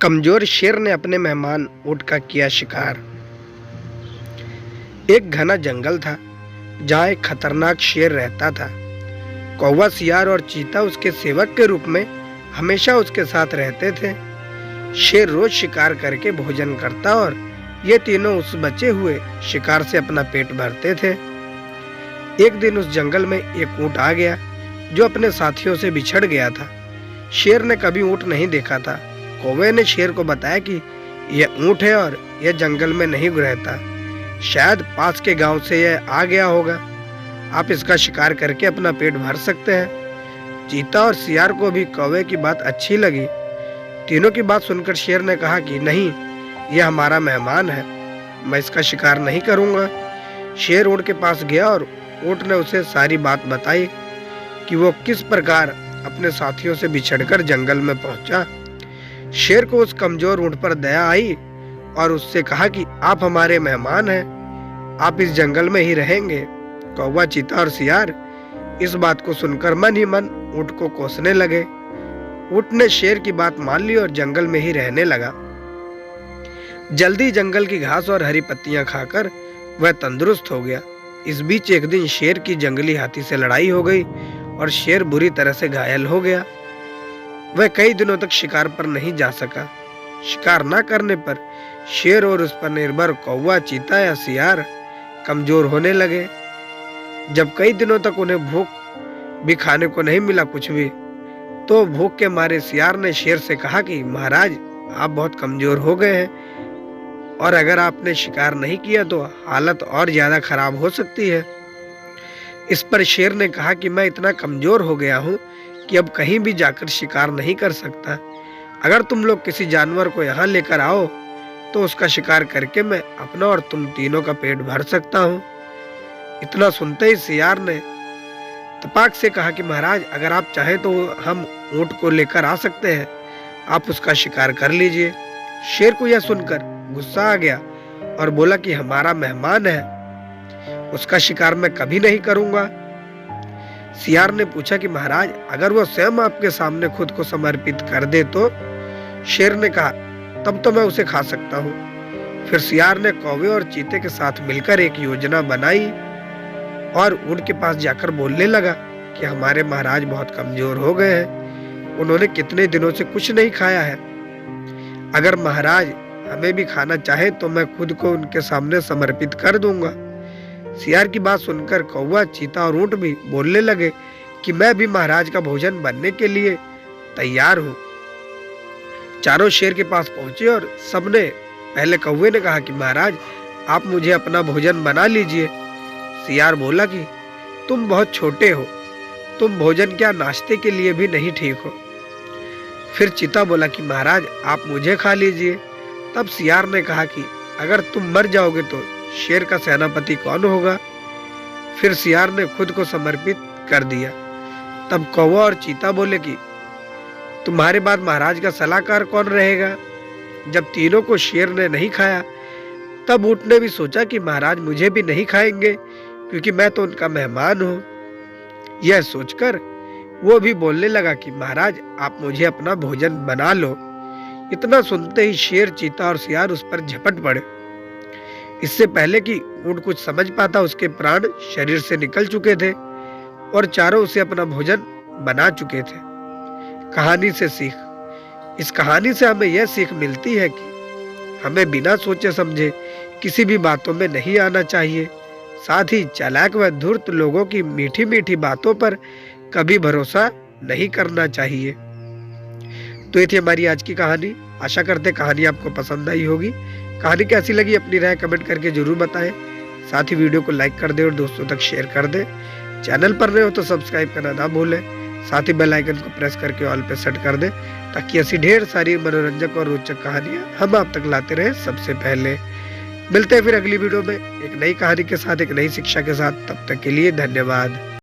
कमजोर शेर ने अपने मेहमान ऊंट का किया शिकार। एक घना जंगल था जहाँ एक खतरनाक शेर रहता था। कौवा, सियार और चीता उसके सेवक के रूप में हमेशा उसके साथ रहते थे। शेर रोज शिकार करके भोजन करता और ये तीनों उस बचे हुए शिकार से अपना पेट भरते थे। एक दिन उस जंगल में एक ऊंट आ गया जो अपने साथियों से बिछड़ गया था। शेर ने कभी ऊंट नहीं देखा था। कौवे ने शेर को बताया कि यह ऊंट है और यह जंगल में नहीं रहता, शायद पास के गांव से यह आ गया होगा। आप इसका शिकार करके अपना पेट भर सकते हैं। चीता और सियार को भी कौवे की बात अच्छी लगी। तीनों की बात सुनकर शेर ने कहा कि नहीं, यह हमारा मेहमान है, मैं इसका शिकार नहीं करूंगा। शेर ऊंट के पास गया और ऊंट ने उसे सारी बात बताई कि वो किस प्रकार अपने साथियों से बिछड़कर जंगल में पहुंचा। शेर को उस कमजोर ऊंट पर दया आई और उससे कहा कि आप हमारे मेहमान हैं, आप इस जंगल में ही रहेंगे। कौवा, चीता और सियार इस बात को सुनकर मन ही मन ऊंट को कोसने लगे। ऊंट ने शेर की बात मान ली और जंगल में ही रहने लगा। जल्दी जंगल की घास और हरी पत्तियां खाकर वह तंदुरुस्त हो गया। इस बीच एक दिन शेर की जंगली हाथी से लड़ाई हो गई और शेर बुरी तरह से घायल हो गया। वह कई दिनों तक शिकार पर नहीं जा सका। शिकार न करने पर शेर और उस पर निर्भर कौवा, चीता या सियार कमजोर होने लगे। जब कई दिनों तक उन्हें भूख भी खाने को नहीं मिला कुछ भी, तो भूख के मारे सियार ने शेर से कहा कि महाराज, आप बहुत कमजोर हो गए हैं और अगर आपने शिकार नहीं किया तो हालत और ज्यादा खराब हो सकती है। इस पर शेर ने कहा कि मैं इतना कमजोर हो गया हूँ कि अब कहीं भी जाकर शिकार नहीं कर सकता। अगर तुम लोग किसी जानवर को यहाँ लेकर आओ तो उसका शिकार करके मैं अपना और तुम तीनों का पेट भर सकता हूँ। इतना सुनते ही सियार ने तपाक से कहा कि महाराज, अगर आप चाहें तो हम ऊंट को लेकर आ सकते हैं, आप उसका शिकार कर लीजिए। शेर को यह सुनकर गुस्सा आ गया और बोला कि हमारा मेहमान है, उसका शिकार मैं कभी नहीं करूंगा। सियार ने पूछा कि महाराज, अगर वो स्वयं आपके सामने खुद को समर्पित कर दे तो? शेर ने कहा, तब तो मैं उसे खा सकता हूँ। फिर सियार ने कौवे और चीते के साथ मिलकर एक योजना बनाई और ऊंट के पास जाकर बोलने लगा कि हमारे महाराज बहुत कमजोर हो गए हैं, उन्होंने कितने दिनों से कुछ नहीं खाया है। अगर महाराज हमें भी खाना चाहे तो मैं खुद को उनके सामने समर्पित कर दूंगा। सियार की बात सुनकर कौवा, चीता और ऊंट भी बोलने लगे कि मैं भी महाराज का भोजन बनने के लिए तैयार हूँ। चारों शेर के पास पहुंचे और सबने पहले कौवे ने कहा कि महाराज, आप मुझे अपना भोजन बना लीजिए। सियार बोला कि तुम बहुत छोटे हो, तुम भोजन क्या नाश्ते के लिए भी नहीं ठीक हो। फिर चीता बोला कि महाराज, आप मुझे खा लीजिए। तब सियार ने कहा कि अगर तुम मर जाओगे तो शेर का सेनापति कौन होगा। फिर सियार ने खुद को समर्पित कर दिया। तब कौवा और चीता बोले कि तुम्हारे बाद महाराज का सलाहकार कौन रहेगा। जब तीनों को शेर ने नहीं खाया तब ऊंट ने भी सोचा कि महाराज मुझे भी नहीं खाएंगे क्योंकि मैं तो उनका मेहमान हूँ। यह सोचकर वो भी बोलने लगा कि महाराज, आप मुझे अपना भोजन बना लो। इतना सुनते ही शेर, चीता और सियार उस पर झपट पड़े। इससे पहले कि ऊंट कुछ समझ पाता, उसके प्राण शरीर से निकल चुके थे और चारों उसे अपना भोजन बना चुके थे। कहानी से सीख। इस कहानी से हमें यह सीख मिलती है कि हमें बिना सोचे समझे किसी भी बातों में नहीं आना चाहिए। साथ ही चालाक व धूर्त लोगों की मीठी मीठी बातों पर कभी भरोसा नहीं करना चाहिए। तो ये थी हमारी आज की कहानी। आशा करते कहानी आपको पसंद आई होगी। कहानी कैसी लगी अपनी राय कमेंट करके जरूर बताएं। साथ ही वीडियो को लाइक कर दें और दोस्तों तक शेयर कर दें। चैनल पर नए हो तो सब्सक्राइब करना ना भूलें। साथ ही बेल आइकन को प्रेस करके ऑल पे सेट कर दें ताकि ऐसी ढेर सारी मनोरंजक और रोचक कहानियां हम आप तक लाते रहें सबसे पहले। मिलते हैं फिर अगली वीडियो में एक नई कहानी के साथ, एक नई शिक्षा के साथ। तब तक के लिए धन्यवाद।